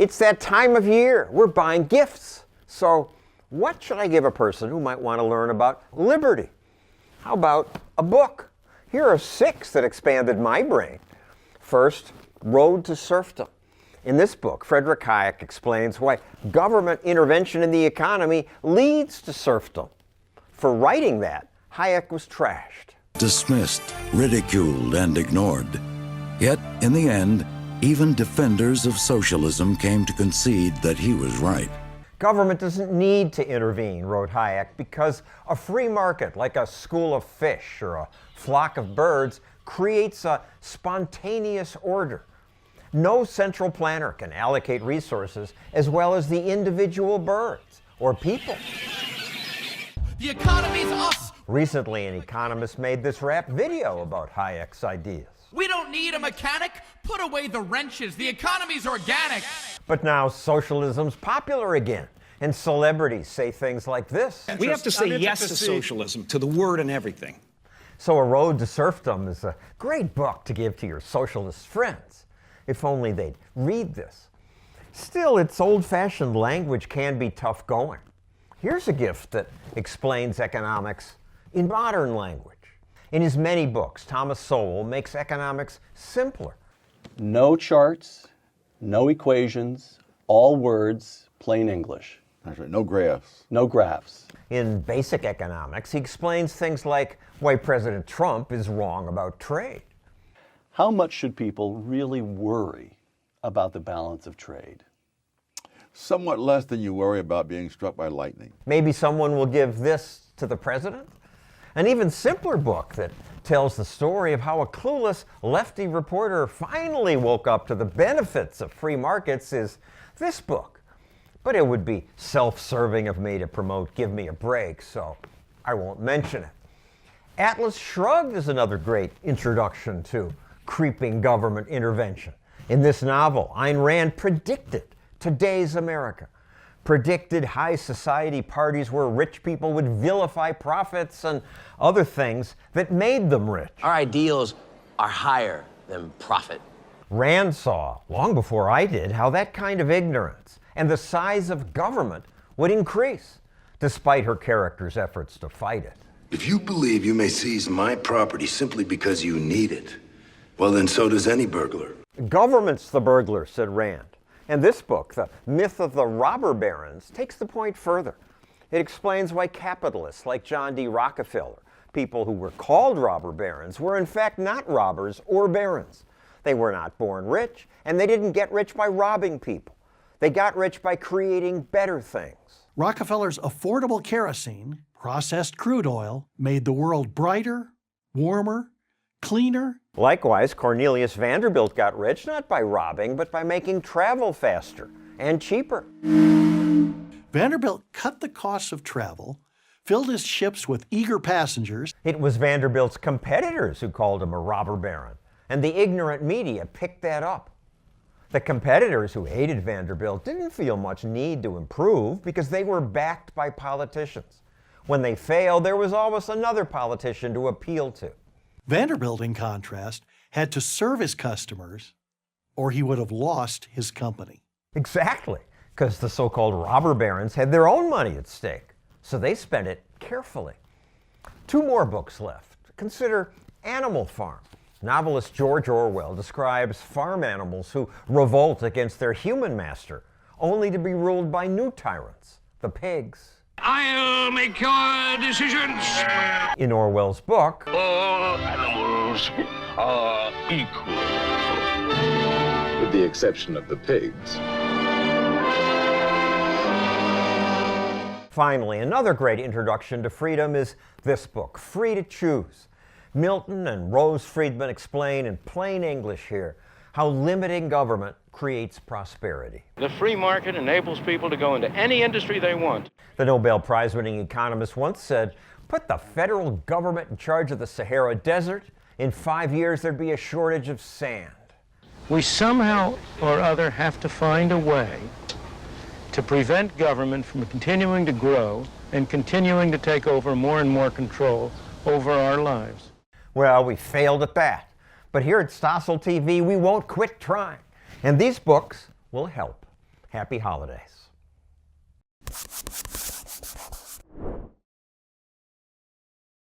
It's that time of year. We're buying gifts. So what should I give a person who might want to learn about liberty? How about a book? Here are 6 that expanded my brain. First, Road to Serfdom. In this book, Friedrich Hayek explains why government intervention in the economy leads to serfdom. For writing that, Hayek was trashed. Dismissed, ridiculed, and ignored. Yet, in the end, even defenders of socialism came to concede that he was right. Government doesn't need to intervene, wrote Hayek, because a free market, like a school of fish or a flock of birds, creates a spontaneous order. No central planner can allocate resources as well as the individual birds or people. The economy's us. Recently, an economist made this rap video about Hayek's ideas. We don't need a mechanic. Put away the wrenches. The economy's organic. But now socialism's popular again, and celebrities say things like this. We have to say yes to socialism, to the word and everything. So A Road to Serfdom is a great book to give to your socialist friends, if only they'd read this. Still, its old-fashioned language can be tough going. Here's a gift that explains economics in modern language. In his many books, Thomas Sowell makes economics simpler. No charts, no equations, all words, plain English. That's right, no graphs. No graphs. In basic economics, he explains things like why President Trump is wrong about trade. How much should people really worry about the balance of trade? Somewhat less than you worry about being struck by lightning. Maybe someone will give this to the president? An even simpler book that tells the story of how a clueless lefty reporter finally woke up to the benefits of free markets is this book. But it would be self-serving of me to promote Give Me a Break, so I won't mention it. Atlas Shrugged is another great introduction to creeping government intervention. In this novel, Ayn Rand predicted today's America, predicted high society parties where rich people would vilify profits and other things that made them rich. Our ideals are higher than profit. Rand saw, long before I did, how that kind of ignorance and the size of government would increase, despite her character's efforts to fight it. If you believe you may seize my property simply because you need it, well, then so does any burglar. Government's the burglar, said Rand. And this book, The Myth of the Robber Barons, takes the point further. It explains why capitalists like John D. Rockefeller, people who were called robber barons, were in fact not robbers or barons. They were not born rich, and they didn't get rich by robbing people. They got rich by creating better things. Rockefeller's affordable kerosene, processed crude oil, made the world brighter, warmer, cleaner. Likewise, Cornelius Vanderbilt got rich not by robbing, but by making travel faster and cheaper. Vanderbilt cut the costs of travel, filled his ships with eager passengers. It was Vanderbilt's competitors who called him a robber baron, and the ignorant media picked that up. The competitors who hated Vanderbilt didn't feel much need to improve because they were backed by politicians. When they failed, there was always another politician to appeal to. Vanderbilt, in contrast, had to serve his customers, or he would have lost his company. Exactly, because the so-called robber barons had their own money at stake, so they spent it carefully. 2 more books left. Consider Animal Farm. Novelist George Orwell describes farm animals who revolt against their human master, only to be ruled by new tyrants, the pigs. I'll make your decisions. In Orwell's book, All animals are equal. With the exception of the pigs. Finally, another great introduction to freedom is this book, Free to Choose. Milton and Rose Friedman explain in plain English here how limiting government creates prosperity. The free market enables people to go into any industry they want. The Nobel Prize-winning economist once said, put the federal government in charge of the Sahara Desert, in 5 years there'd be a shortage of sand. We somehow or other have to find a way to prevent government from continuing to grow and continuing to take over more and more control over our lives. Well, we failed at that. But here at Stossel TV, we won't quit trying. And these books will help. Happy holidays.